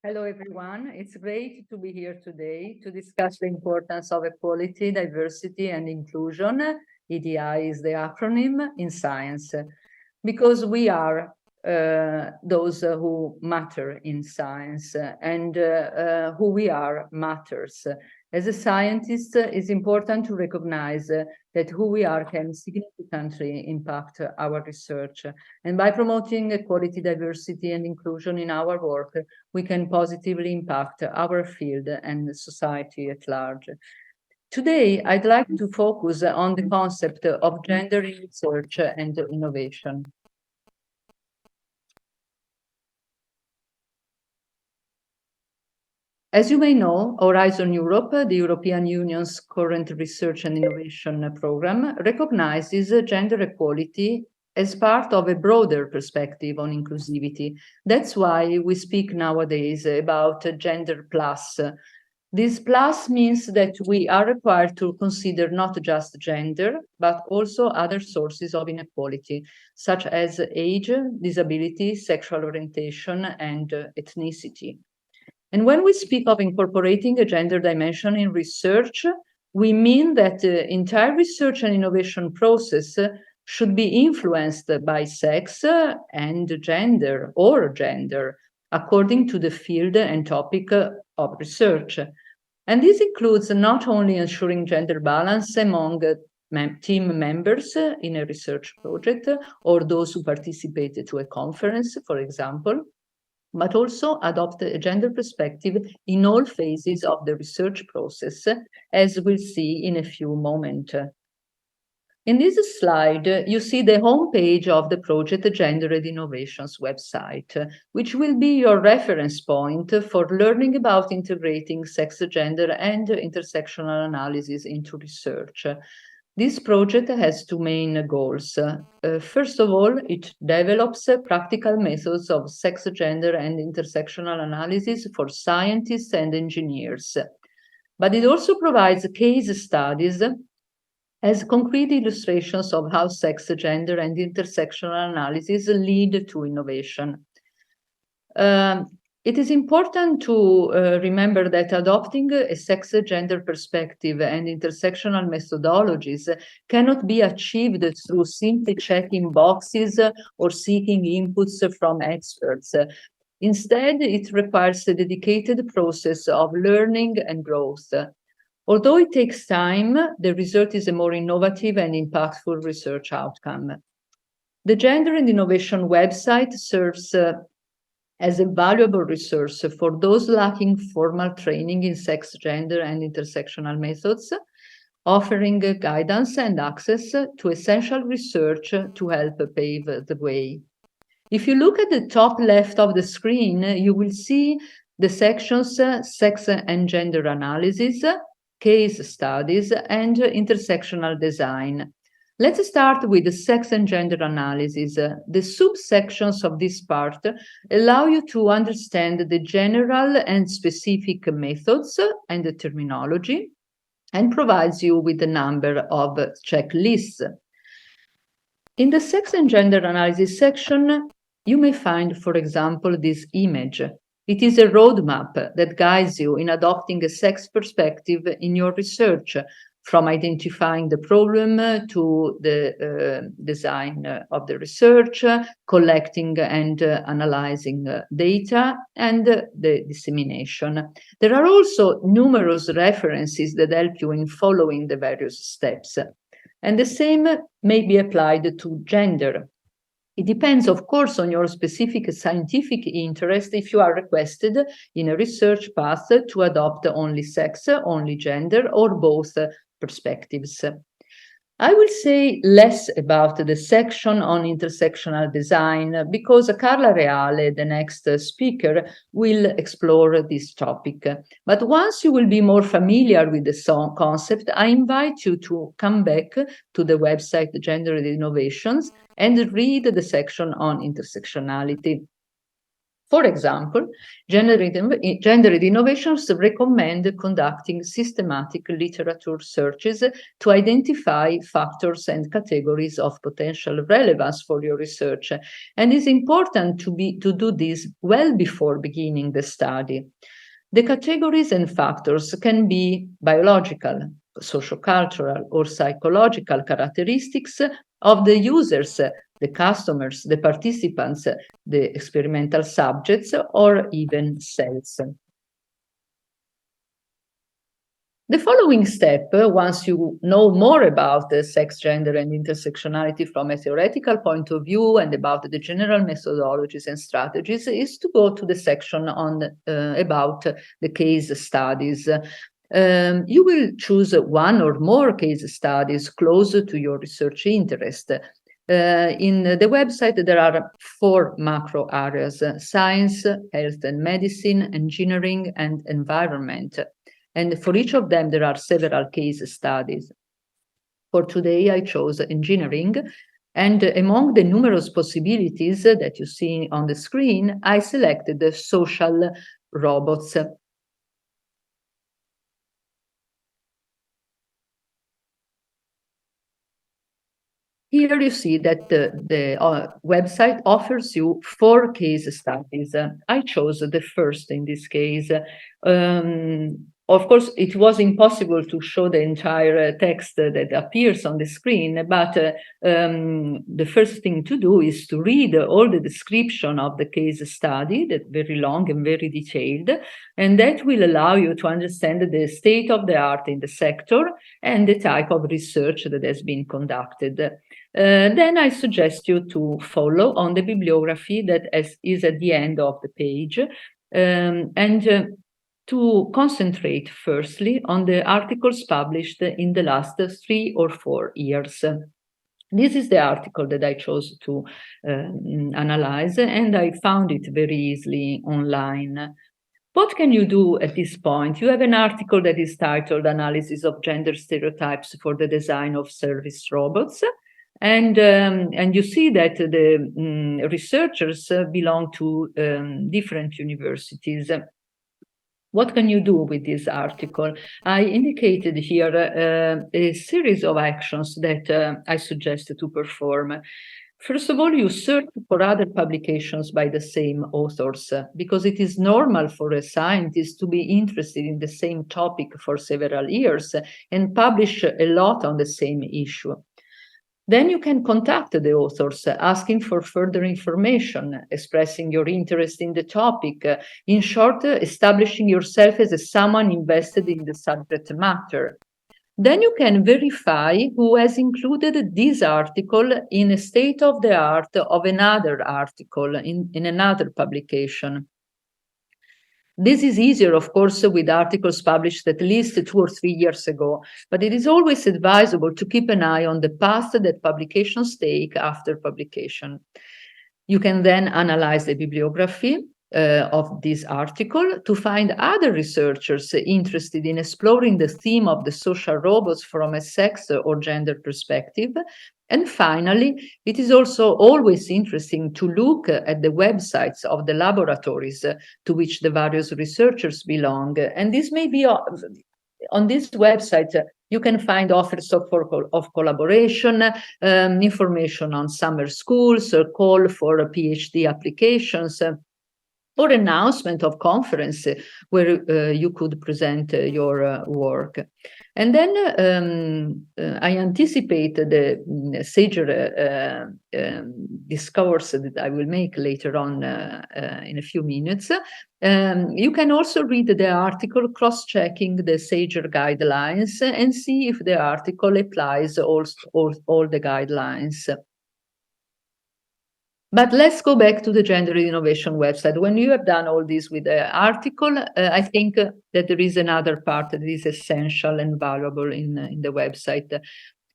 Hello, everyone. It's great to be here today to discuss the importance of equality, diversity, and inclusion. EDI is the acronym in science, because we are those who matter in science, and who we are matters. As a scientist, it's important to recognize that who we are can significantly impact our research. And by promoting equality, diversity, and inclusion in our work, we can positively impact our field and society at large. Today, I'd like to focus on the concept of gender in research and innovation. As you may know, Horizon Europe, the European Union's current research and innovation program, recognizes gender equality as part of a broader perspective on inclusivity. That's why we speak nowadays about gender plus. This plus means that we are required to consider not just gender, but also other sources of inequality, such as age, disability, sexual orientation, and ethnicity. And when we speak of incorporating a gender dimension in research, we mean that the entire research and innovation process should be influenced by sex and gender, or gender, according to the field and topic of research. And this includes not only ensuring gender balance among team members in a research project or those who participate to a conference, for example, but also adopt a gender perspective in all phases of the research process, as we'll see in a few moments. In this slide, you see the homepage of the Project Gendered Innovations website, which will be your reference point for learning about integrating sex, gender, and intersectional analysis into research. This project has two main goals. First of all, it develops practical methods of sex, gender, and intersectional analysis for scientists and engineers. But it also provides case studies as concrete illustrations of how sex, gender, and intersectional analysis lead to innovation. It is important to remember that adopting a sex-gender perspective and intersectional methodologies cannot be achieved through simply checking boxes or seeking inputs from experts. Instead, it requires a dedicated process of learning and growth. Although it takes time, the result is a more innovative and impactful research outcome. The Gender and Innovation website serves as a valuable resource for those lacking formal training in sex, gender, and intersectional methods, offering guidance and access to essential research to help pave the way. If you look at the top left of the screen, you will see the sections Sex and Gender Analysis, Case Studies, and Intersectional Design. Let's start with the sex and gender analysis. The subsections of this part allow you to understand the general and specific methods and the terminology, and provides you with a number of checklists. In the sex and gender analysis section, you may find, for example, this image. It is a roadmap that guides you in adopting a sex perspective in your research, from identifying the problem to the design of the research, collecting and analyzing data, and the dissemination. There are also numerous references that help you in following the various steps. And the same may be applied to gender. It depends, of course, on your specific scientific interest if you are requested in a research path to adopt only sex, only gender, or both perspectives. I will say less about the section on intersectional design because Carla Reale, the next speaker, will explore this topic. But once you will be more familiar with the concept, I invite you to come back to the website Gendered Innovations and read the section on intersectionality. For example, gendered innovations recommend conducting systematic literature searches to identify factors and categories of potential relevance for your research. And it's important to do this well before beginning the study. The categories and factors can be biological, sociocultural, or psychological characteristics of the users, the customers, the participants, the experimental subjects, or even cells. The following step, once you know more about sex, gender, and intersectionality from a theoretical point of view and about the general methodologies and strategies, is to go to the section on about the case studies. You will choose one or more case studies close to your research interest. In the website, there are 4 macro areas: science, health and medicine, engineering, and environment. And for each of them, there are several case studies. For today, I chose engineering. And among the numerous possibilities that you see on the screen, I selected the social robots. Here you see that the website offers you 4 case studies. I chose the first in this case. Of course, it was impossible to show the entire text that appears on the screen, but the first thing to do is to read all the description of the case study, that's very long and very detailed, and that will allow you to understand the state of the art in the sector and the type of research that has been conducted. Then I suggest you to follow on the bibliography that is at the end of the page, and to concentrate firstly on the articles published in the last 3 or 4 years. This is the article that I chose to analyze, and I found it very easily online. What can you do at this point? You have an article that is titled Analysis of Gender Stereotypes for the Design of Service Robots. And you see that the researchers belong to different universities. What can you do with this article? I indicated here a series of actions that I suggest to perform. First of all, you search for other publications by the same authors, because it is normal for a scientist to be interested in the same topic for several years and publish a lot on the same issue. Then you can contact the authors, asking for further information, expressing your interest in the topic, in short, establishing yourself as someone invested in the subject matter. Then you can verify who has included this article in a state of the art of another article in another publication. This is easier, of course, with articles published at least 2 or 3 years ago, but it is always advisable to keep an eye on the path that publications take after publication. You can then analyze the bibliography of this article to find other researchers interested in exploring the theme of the social robots from a sex or gender perspective. And finally, it is also always interesting to look at the websites of the laboratories to which the various researchers belong. And this may be on this website, you can find offers of collaboration, information on summer schools, a call for PhD applications, or announcement of conference where you could present your work. And then I anticipate the Sager discourse that I will make later on in a few minutes. You can also read the article cross-checking the Sager guidelines and see if the article applies all the guidelines. But let's go back to the Gender Innovation website. When you have done all this with the article, I think that there is another part that is essential and valuable in the website,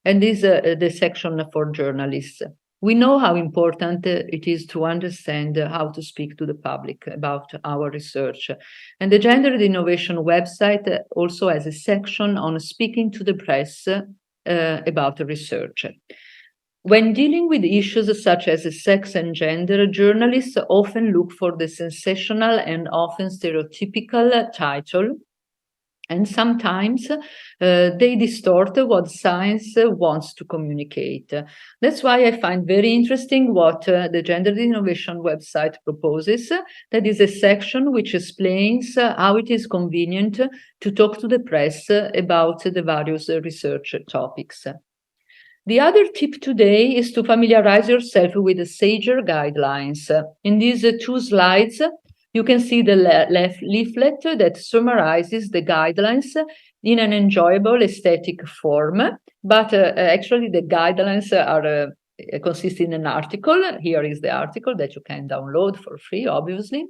and this is the section for journalists. We know how important it is to understand how to speak to the public about our research. And the Gender Innovation website also has a section on speaking to the press about research. When dealing with issues such as sex and gender, journalists often look for the sensational and often stereotypical title, and sometimes they distort what science wants to communicate. That's why I find very interesting what the Gender Innovation website proposes. That is a section which explains how it is convenient to talk to the press about the various research topics. The other tip today is to familiarize yourself with the SAGER guidelines. In these two slides, you can see the left leaflet that summarizes the guidelines in an enjoyable aesthetic form, but actually the guidelines are consist in an article. Here is the article that you can download for free, obviously.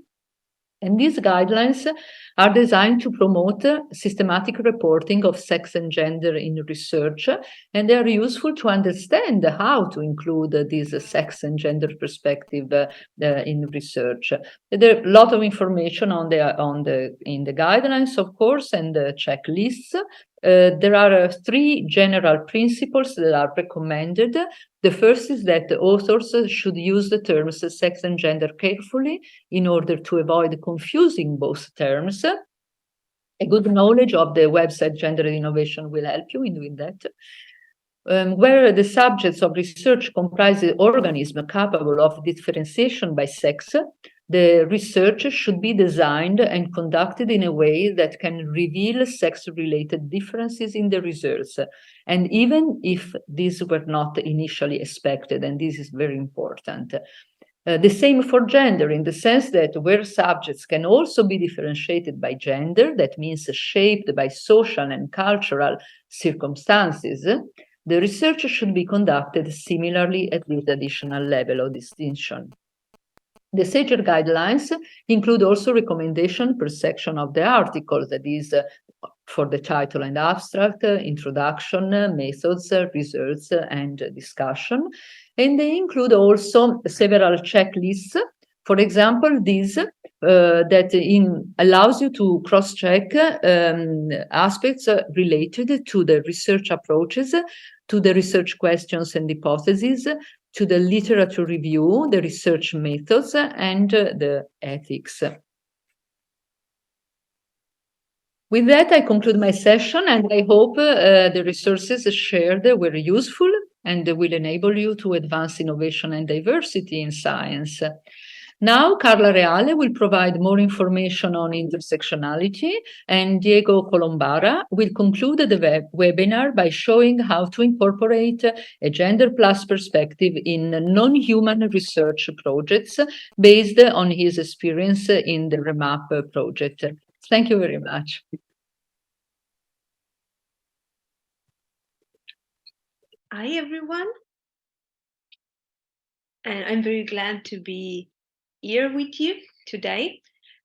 And these guidelines are designed to promote systematic reporting of sex and gender in research, and they are useful to understand how to include this sex and gender perspective in research. There are a lot of information in the guidelines, of course, and the checklists. There are three general principles that are recommended. The first is that the authors should use the terms sex and gender carefully in order to avoid confusing both terms. A good knowledge of the website Gender Innovation will help you in doing that. Where the subjects of research comprise organisms capable of differentiation by sex, the research should be designed and conducted in a way that can reveal sex-related differences in the results, and even if these were not initially expected, and this is very important. The same for gender, in the sense that where subjects can also be differentiated by gender, that means shaped by social and cultural circumstances, the research should be conducted similarly at this additional level of distinction. The SAGER guidelines include also recommendation per section of the article, that is, for the title and abstract, introduction, methods, results, and discussion. And they include also several checklists. For example, this that allows you to cross-check aspects related to the research approaches, to the research questions and hypotheses, to the literature review, the research methods, and the ethics. With that, I conclude my session, and I hope the resources shared were useful and will enable you to advance innovation and diversity in science. Now, Carla Reale will provide more information on intersectionality, and Diego Colombara will conclude the webinar by showing how to incorporate a gender plus perspective in non-human research projects based on his experience in the REMAP project. Thank you very much. Hi, everyone. And I'm very glad to be here with you today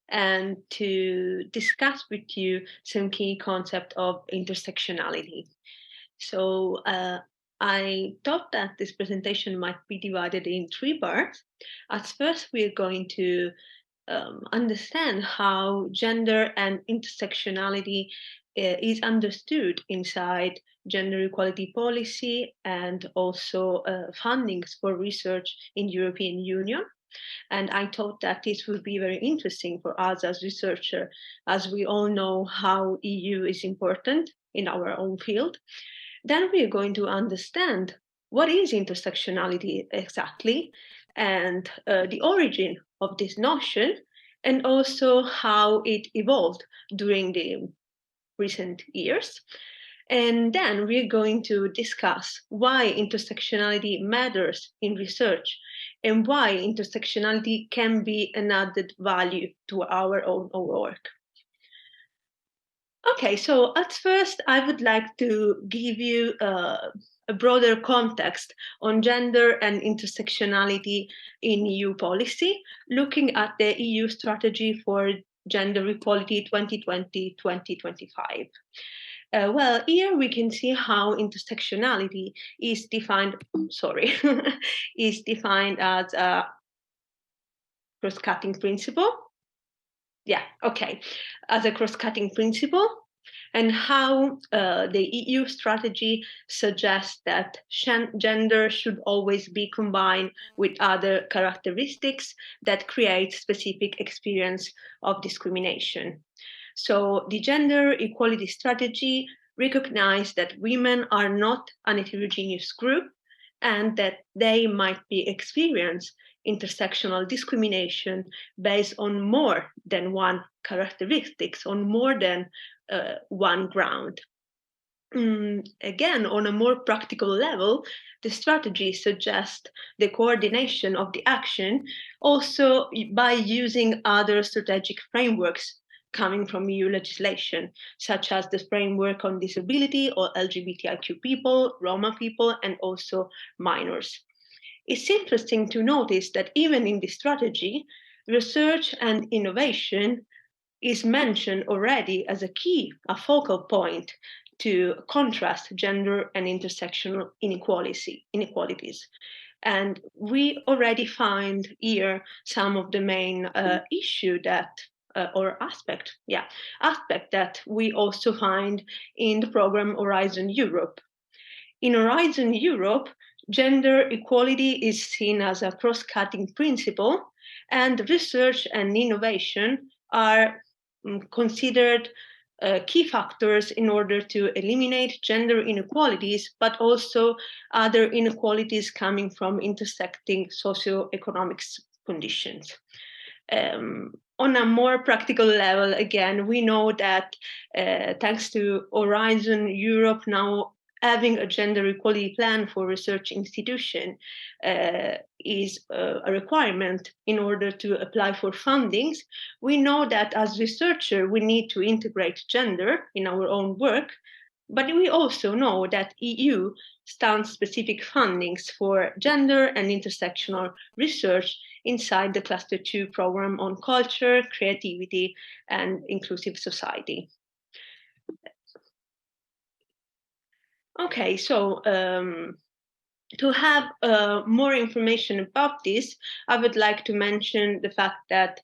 and to discuss with you some key concept of intersectionality. So I thought that this presentation might be divided in three parts. At first, we're going to understand how gender and intersectionality is understood inside gender equality policy and also fundings for research in European Union. And I thought that this would be very interesting for us as researchers, as we all know how EU is important in our own field. Then we're going to understand what is intersectionality exactly, and the origin of this notion, and also how it evolved during the recent years. And then we're going to discuss why intersectionality matters in research and why intersectionality can be an added value to our own work. Okay, so at first, I would like to give you a broader context on gender and intersectionality in EU policy, looking at the EU strategy for gender equality 2020-2025. Well, here we can see how intersectionality is defined, is defined as a cross-cutting principle. Yeah, okay, as a cross-cutting principle and how the EU strategy suggests that gender should always be combined with other characteristics that create specific experience of discrimination. So the gender equality strategy recognizes that women are not an heterogeneous group and that they might be experience intersectional discrimination based on more than one characteristics, on more than one ground. Again, on a more practical level, the strategy suggests the coordination of the action also by using other strategic frameworks coming from EU legislation, such as the framework on disability or LGBTIQ people, Roma people, and also minors. It's interesting to notice that even in the strategy, research and innovation is mentioned already as a key, a focal point to contrast gender and intersectional inequalities. And we already find here some of the main issue that aspect that we also find in the program Horizon Europe. In Horizon Europe, gender equality is seen as a cross-cutting principle, and research and innovation are considered key factors in order to eliminate gender inequalities, but also other inequalities coming from intersecting socioeconomic conditions. On a more practical level, again, we know that thanks to Horizon Europe now having a gender equality plan for research institution is a requirement in order to apply for fundings. We know that as researcher, we need to integrate gender in our own work, but we also know that EU stands specific fundings for gender and intersectional research inside the Cluster 2 program on culture, creativity, and inclusive society. Okay, so to have more information about this, I would like to mention the fact that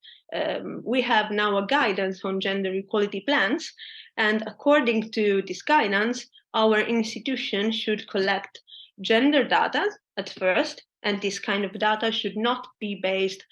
we have now a guidance on gender equality plans, and according to this guidance, our institution should collect gender data at first, and this kind of data should not be based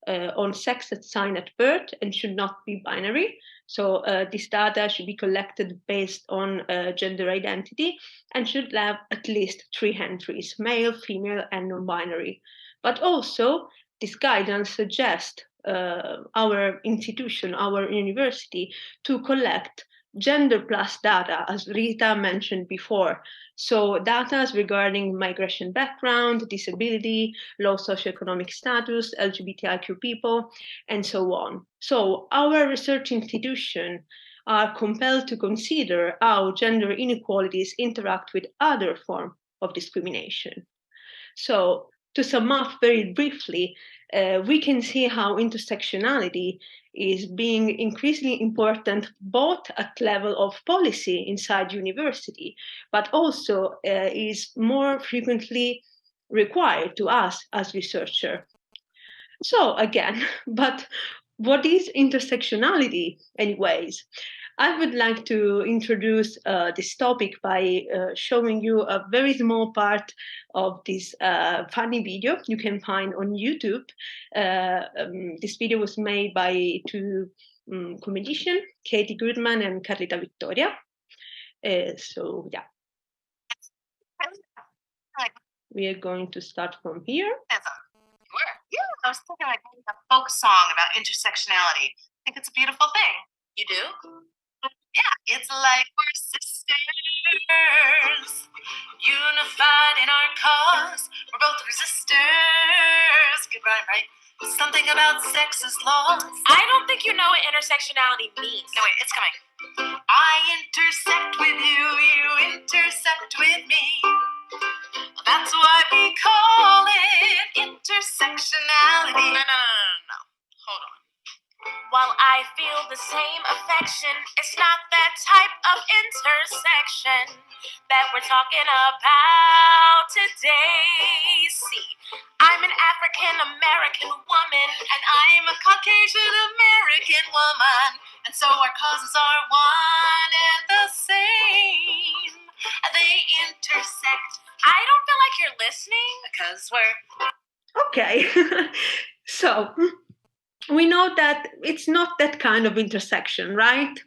on sex assigned at birth and should not be binary. So this data should be collected based on gender identity and should have at least 3 entries, male, female, and non-binary. But also, this guidance suggests our institution, our university, to collect gender plus data, as Rita mentioned before. So data regarding migration background, disability, low socioeconomic status, LGBTIQ people, and so on. So our research institution are compelled to consider how gender inequalities interact with other forms of discrimination. So to sum up very briefly, we can see how intersectionality is being increasingly important both at level of policy inside university, but also is more frequently required to us as researchers. So again, but what is intersectionality anyways? I would like to introduce this topic by showing you a very small part of this funny video you can find on YouTube. This video was made by two comedians, Katie Goodman and Carlita Victoria. So yeah. We are going to start from here. Yeah, I was thinking like maybe a folk song about intersectionality. I think it's a beautiful thing. You do? Yeah, it's like we're sisters, unified in our cause. We're both resistors. Good rhyme, right? Something about sex is lost. I don't think you know what intersectionality means. No, wait, it's coming. I intersect with you, you intersect with me. That's why we call it intersectionality. No. Hold on. While I feel the same affection, it's not that type of intersection that we're talking about today. See, I'm an African American woman, and I'm a Caucasian American woman. And so our causes are one and the same. They intersect. I don't feel like you're listening. Because we're... Okay, so we know that it's not that kind of intersection, right?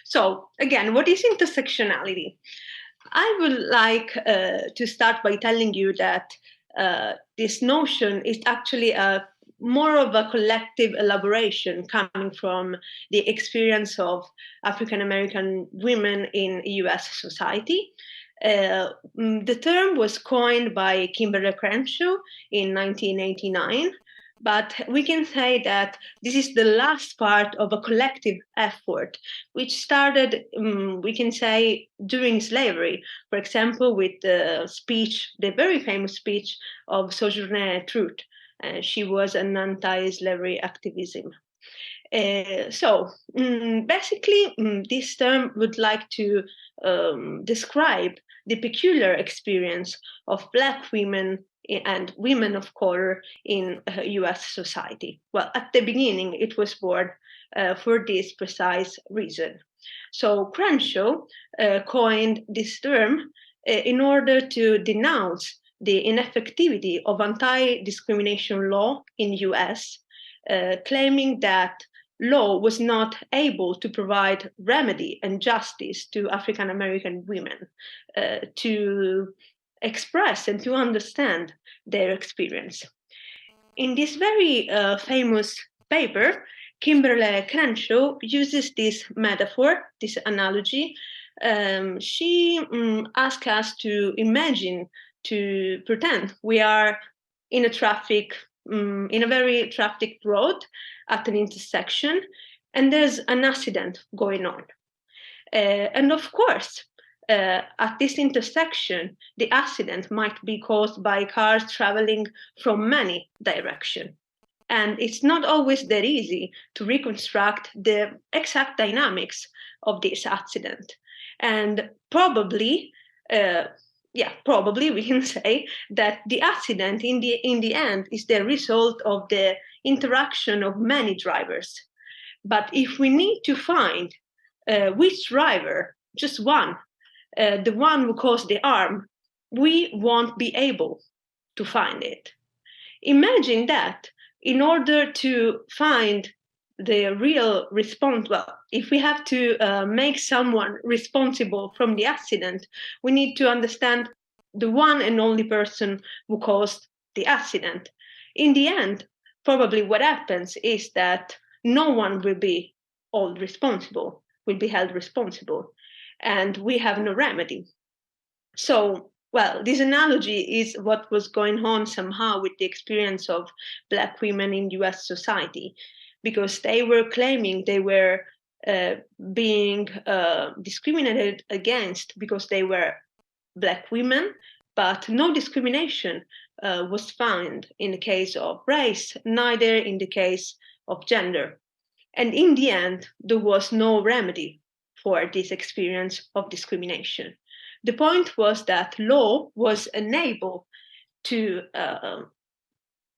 So again, what is intersectionality? I would like to start by telling you that this notion is actually more of a collective elaboration coming from the experience of African American women in US society. The term was coined by Kimberly Crenshaw in 1989. But we can say that this is the last part of a collective effort, which started, we can say, during slavery. For example, with the very famous speech of Sojourner Truth. She was an anti-slavery activism. Basically, this term would like to describe the peculiar experience of Black women and women of color in US society. Well, at the beginning, it was born for this precise reason. So Crenshaw coined this term in order to denounce the ineffectivity of anti-discrimination law in US, claiming that law was not able to provide remedy and justice to African American women to express and to understand their experience. In this very famous paper, Kimberly Crenshaw uses this metaphor, this analogy. She asks us to imagine, to pretend we are in a very traffic road at an intersection, and there's an accident going on. And of course, at this intersection, the accident might be caused by cars traveling from many directions. And it's not always that easy to reconstruct the exact dynamics of this accident. And probably we can say that the accident in the end is the result of the interaction of many drivers. But if we need to find which driver, just one, the one who caused the harm, we won't be able to find it. Imagine that in order to find the real response, if we have to make someone responsible from the accident, we need to understand the one and only person who caused the accident. In the end, probably what happens is that no one will be held responsible, and we have no remedy. So, this analogy is what was going on somehow with the experience of Black women in US society, because they were claiming they were being discriminated against because they were Black women, but no discrimination was found in the case of race, neither in the case of gender. And in the end, there was no remedy for this experience of discrimination. The point was that law was unable to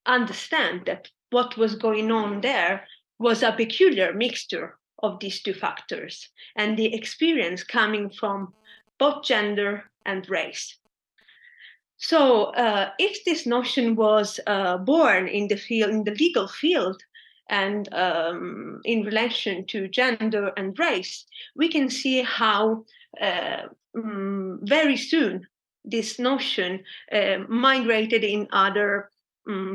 understand that what was going on there was a peculiar mixture of these two factors and the experience coming from both gender and race. So if this notion was born in the legal field and in relation to gender and race, we can see how very soon this notion migrated in other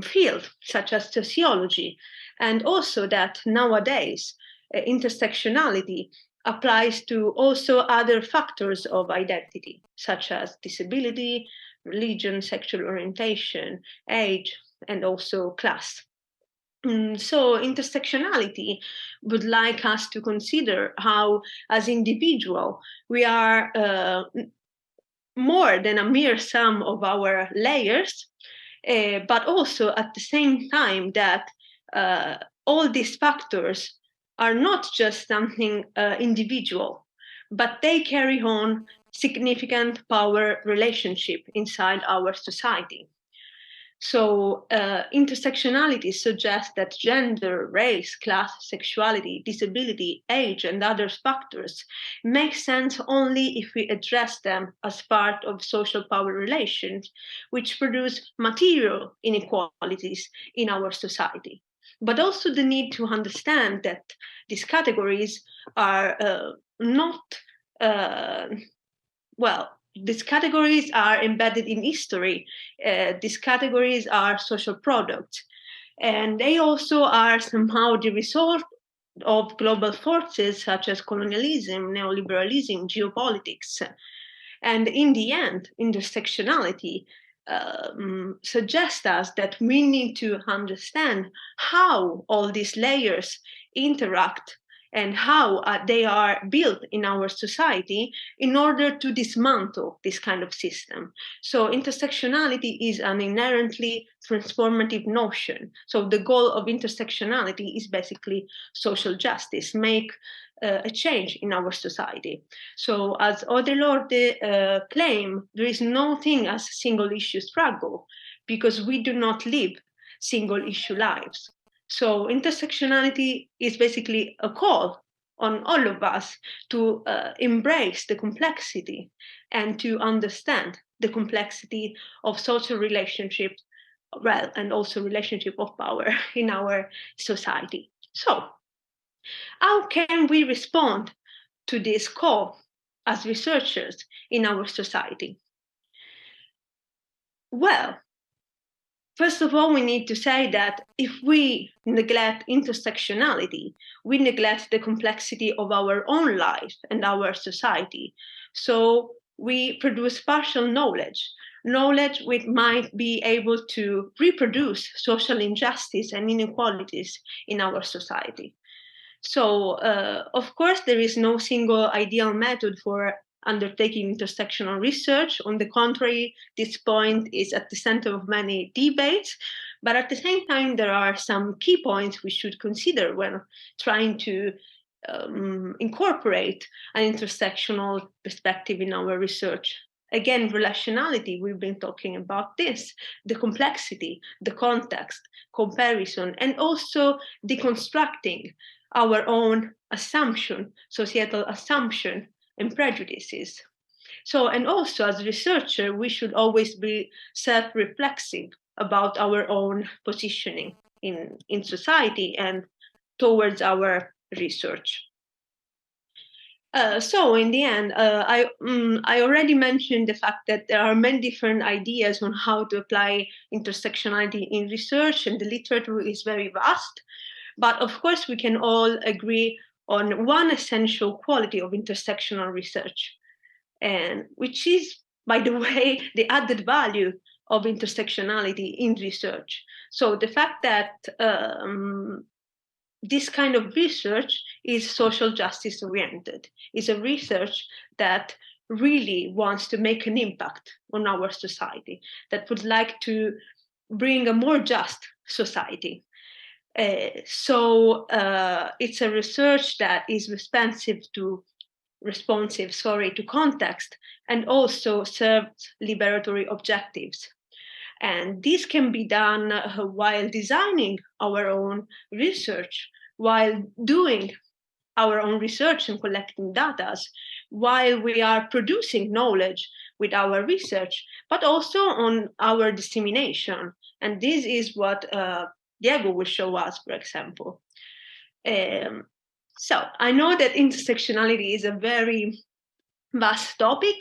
fields, such as sociology, and also that nowadays intersectionality applies to also other factors of identity, such as disability, religion, sexual orientation, age, and also class. So intersectionality would like us to consider how, as individuals, we are more than a mere sum of our layers, but also at the same time that all these factors are not just something individual, but they carry on significant power relationship inside our society. So intersectionality suggests that gender, race, class, sexuality, disability, age, and other factors make sense only if we address them as part of social power relations, which produce material inequalities in our society. But also the need to understand that these categories are not, these categories are embedded in history. These categories are social products, and they also are somehow the result of global forces such as colonialism, neoliberalism, geopolitics. And in the end, intersectionality suggests us that we need to understand how all these layers interact and how they are built in our society in order to dismantle this kind of system. So intersectionality is an inherently transformative notion. So the goal of intersectionality is basically social justice, make a change in our society. So as Odelorde claimed, there is no thing as single issue struggle because we do not live single issue lives. So intersectionality is basically a call on all of us to embrace the complexity and to understand the complexity of social relationships, well, and also relationship of power in our society. So how can we respond to this call as researchers in our society? Well, first of all, we need to say that if we neglect intersectionality, we neglect the complexity of our own life and our society. So we produce partial knowledge, knowledge which might be able to reproduce social injustice and inequalities in our society. So, of course, there is no single ideal method for undertaking intersectional research. On the contrary, this point is at the center of many debates. But at the same time, there are some key points we should consider when trying to incorporate an intersectional perspective in our research. Again, relationality, we've been talking about this, the complexity, the context, comparison, and also deconstructing our own assumption, societal assumption, and prejudices. So, and also as a researcher, we should always be self-reflexive about our own positioning in society and towards our research. So in the end, I already mentioned the fact that there are many different ideas on how to apply intersectionality in research, and the literature is very vast. But of course, we can all agree on one essential quality of intersectional research, and which is, by the way, the added value of intersectionality in research. So the fact that this kind of research is social justice oriented, is a research that really wants to make an impact on our society, that would like to bring a more just society. So it's a research that is responsive to context and also serves liberatory objectives. And this can be done while designing our own research, while doing our own research and collecting data, while we are producing knowledge with our research, but also on our dissemination. And this is what Diego will show us, for example. So I know that intersectionality is a very vast topic,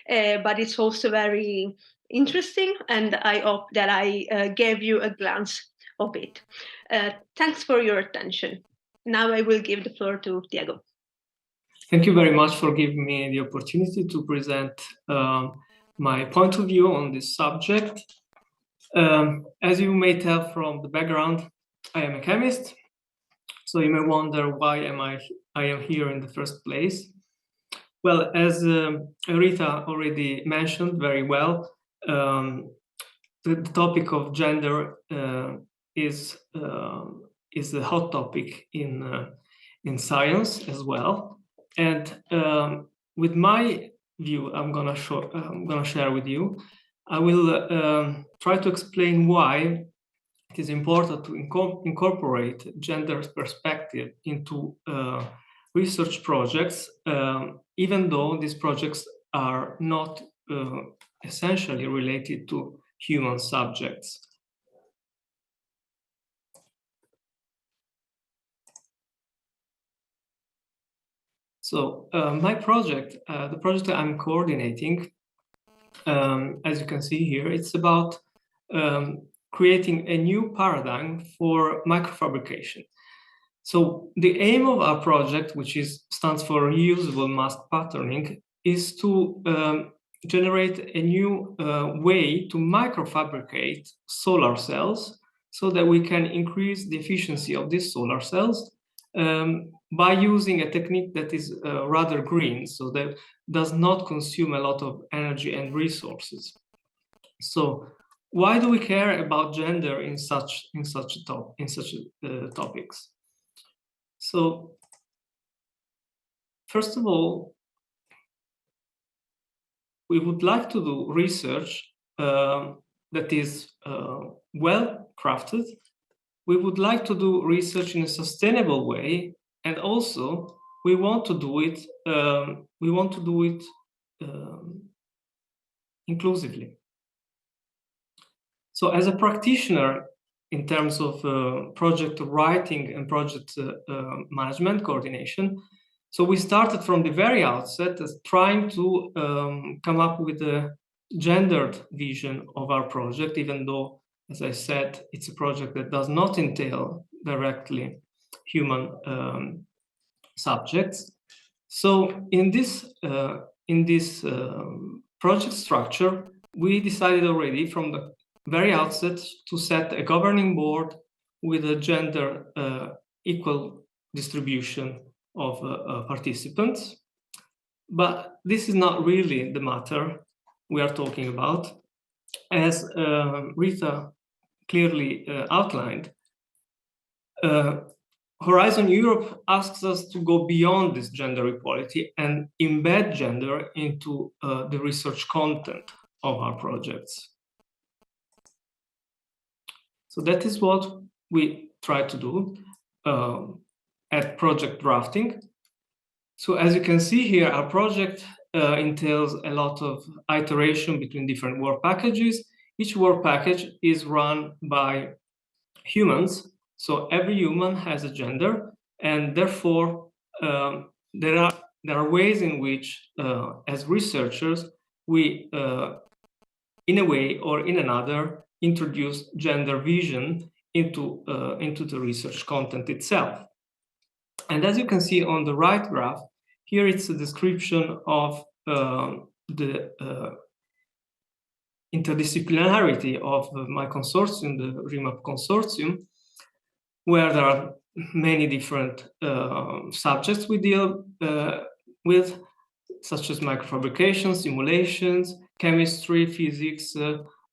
but it's also very interesting, and I hope that I gave you a glance of it. Thanks for your attention. Now I will give the floor to Diego. Thank you very much for giving me the opportunity to present my point of view on this subject. As you may tell from the background, I am a chemist, so you may wonder why I am here in the first place. Well, as Rita already mentioned very well, the topic of gender is a hot topic in science as well, and with my view, I'm gonna share with you. I will try to explain why it is important to incorporate gender perspective into research projects, even though these projects are not essentially related to human subjects. So my project, the project I'm coordinating, as you can see here, it's about creating a new paradigm for microfabrication. So the aim of our project, which stands for REusable MAsk Patterning, is to generate a new way to microfabricate solar cells so that we can increase the efficiency of these solar cells by using a technique that is rather green, so that does not consume a lot of energy and resources. So why do we care about gender in such topics? So first of all, we would like to do research that is well crafted. We would like to do research in a sustainable way, and also we want to do it. Inclusively. So, as a practitioner in terms of project writing and project management coordination, so we started from the very outset as trying to come up with a gendered vision of our project, even though, as I said, it's a project that does not entail directly human subjects. So in this project structure, we decided already from the very outset to set a governing board with a gender equal distribution of participants. But this is not really the matter we are talking about. As Rita clearly outlined, Horizon Europe asks us to go beyond this gender equality and embed gender into the research content of our projects. So that is what we try to do at project drafting. So as you can see here, our project entails a lot of iteration between different work packages. Each work package is run by humans. So every human has a gender, and therefore there are ways in which, as researchers, we, in a way or in another, introduce gender vision into the research content itself. And as you can see on the right graph, here it's a description of the interdisciplinarity of my consortium, the REMAP consortium, where there are many different subjects we deal with, such as microfabrication, simulations, chemistry, physics,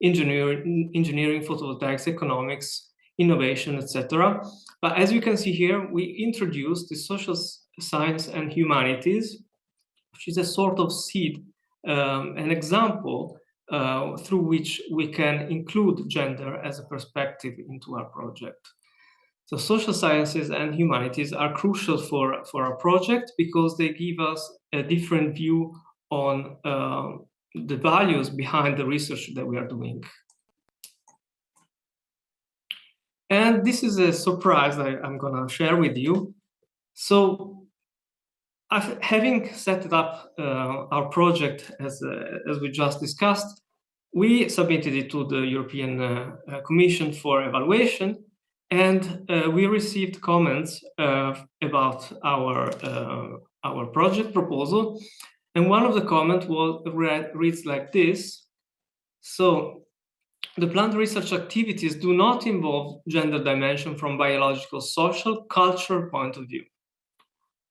engineering, photovoltaics, economics, innovation, etc. But as you can see here, we introduced the social science and humanities, which is a sort of seed, an example through which we can include gender as a perspective into our project. So social sciences and humanities are crucial for our project because they give us a different view on the values behind the research that we are doing. And this is a surprise I'm going to share with you. So having set up our project as we just discussed, we submitted it to the European Commission for evaluation. And we received comments about our project proposal. And one of the comments reads like this. So the planned research activities do not involve gender dimension from biological, social, cultural point of view.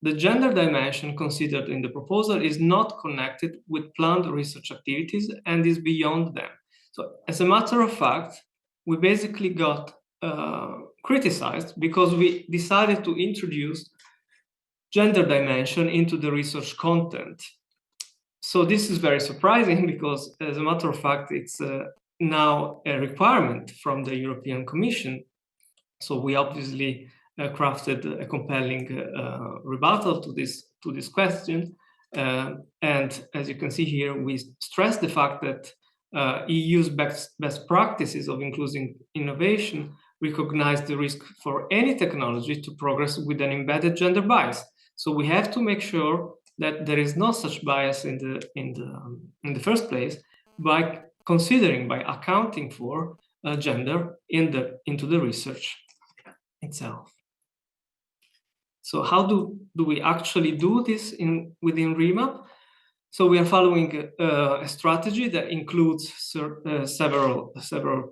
The gender dimension considered in the proposal is not connected with planned research activities and is beyond them. So as a matter of fact, we basically got criticized because we decided to introduce gender dimension into the research content. So this is very surprising because, as a matter of fact, it's now a requirement from the European Commission. So we obviously crafted a compelling rebuttal to this question. And as you can see here, we stress the fact that EU's best practices of inclusive innovation recognize the risk for any technology to progress with an embedded gender bias. So we have to make sure that there is no such bias in the first place by accounting for gender into the research itself. So how do we actually do this within REmap? So we are following a strategy that includes several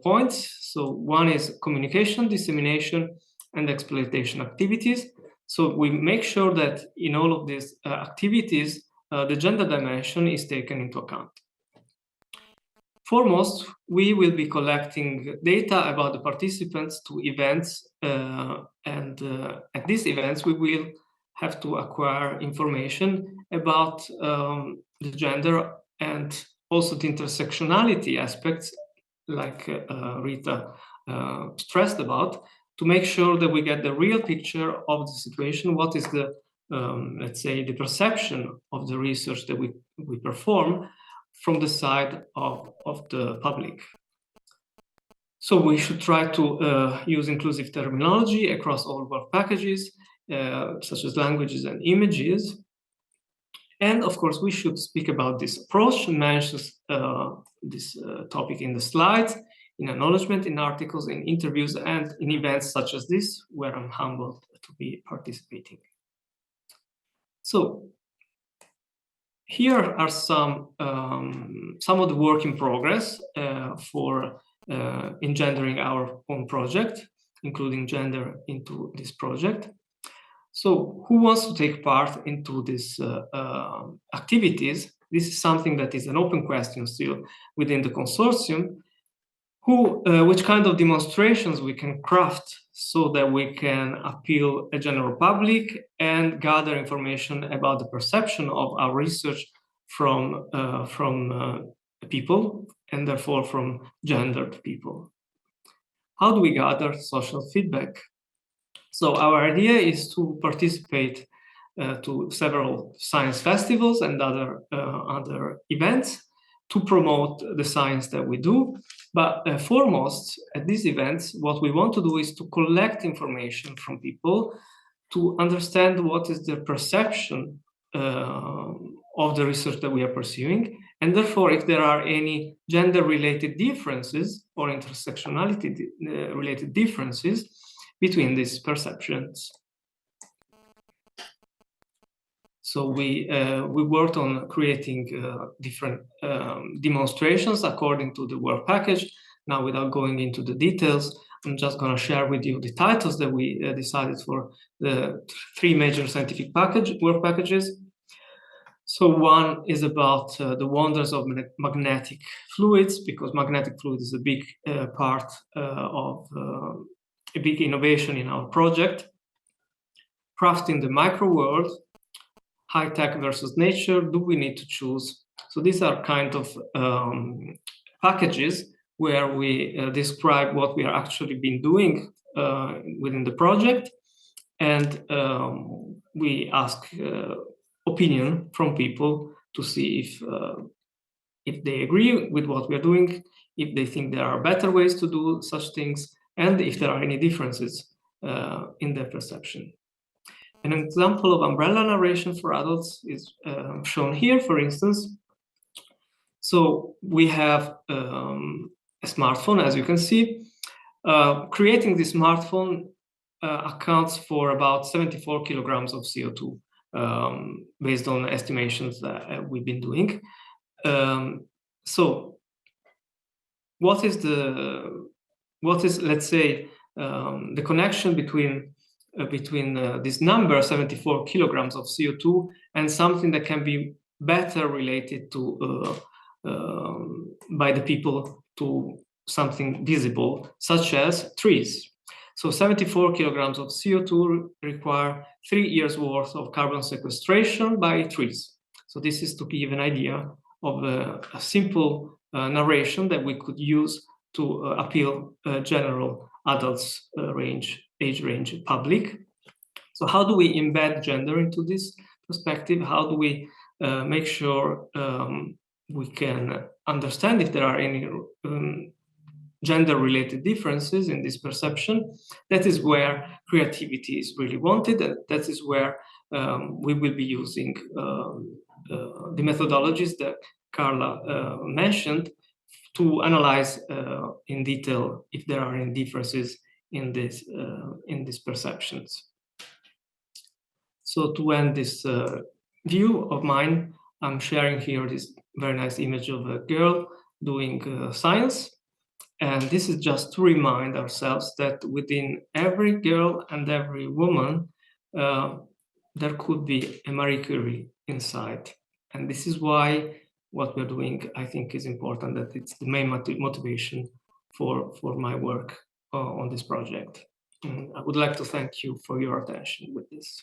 points. So one is communication, dissemination, and exploitation activities. So we make sure that in all of these activities, the gender dimension is taken into account. Foremost, we will be collecting data about the participants to events, and at these events, we will have to acquire information about the gender and also the intersectionality aspects, like Rita stressed about, to make sure that we get the real picture of the situation. What is the, let's say, the perception of the research that we perform from the side of the public. So we should try to use inclusive terminology across all work packages, such as languages and images. And of course, we should speak about this approach, mentions this topic in the slides, in acknowledgement, in articles, in interviews, and in events such as this, where I'm humbled to be participating. So here are some of the work in progress for engendering our own project, including gender into this project. So who wants to take part into these activities? This is something that is an open question still within the consortium. Which kind of demonstrations we can craft so that we can appeal a general public and gather information about the perception of our research from people, and therefore from gendered people. How do we gather social feedback? So our idea is to participate to several science festivals and other events to promote the science that we do. But foremost, at these events, what we want to do is to collect information from people to understand what is their perception of the research that we are pursuing, and therefore, if there are any gender-related differences or intersectionality-related differences between these perceptions. So we worked on creating different demonstrations according to the work package. Now, without going into the details, I'm just going to share with you the titles that we decided for the 3 major scientific work packages. So one is about the wonders of magnetic fluids, because magnetic fluid is a big part of a big innovation in our project. Crafting the micro world. High tech versus nature, do we need to choose? So these are kind of packages where we describe what we are actually been doing within the project, and we ask opinion from people to see if they agree with what we are doing, if they think there are better ways to do such things, and if there are any differences in their perception. An example of umbrella narration for adults is shown here, for instance. So we have a smartphone, as you can see. Creating this smartphone accounts for about 74 kilograms of CO2, based on estimations that we've been doing. So what is, let's say, the connection between this number, 74 kilograms of CO2, and something that can be better related to by the people to something visible, such as trees. So 74 kilograms of CO2 require 3 years worth of carbon sequestration by trees. So this is to give an idea of a simple narration that we could use to appeal general adults age range public. So how do we embed gender into this perspective? How do we make sure we can understand if there are any gender-related differences in this perception? That is where creativity is really wanted, and that is where we will be using the methodologies that Carla mentioned to analyze in detail if there are any differences in these perceptions. So to end this view of mine, I'm sharing here this very nice image of a girl doing science. And this is just to remind ourselves that within every girl and every woman, there could be a Marie Curie inside. And this is why what we're doing, I think, is important, that it's the main motivation for my work on this project. And I would like to thank you for your attention with this.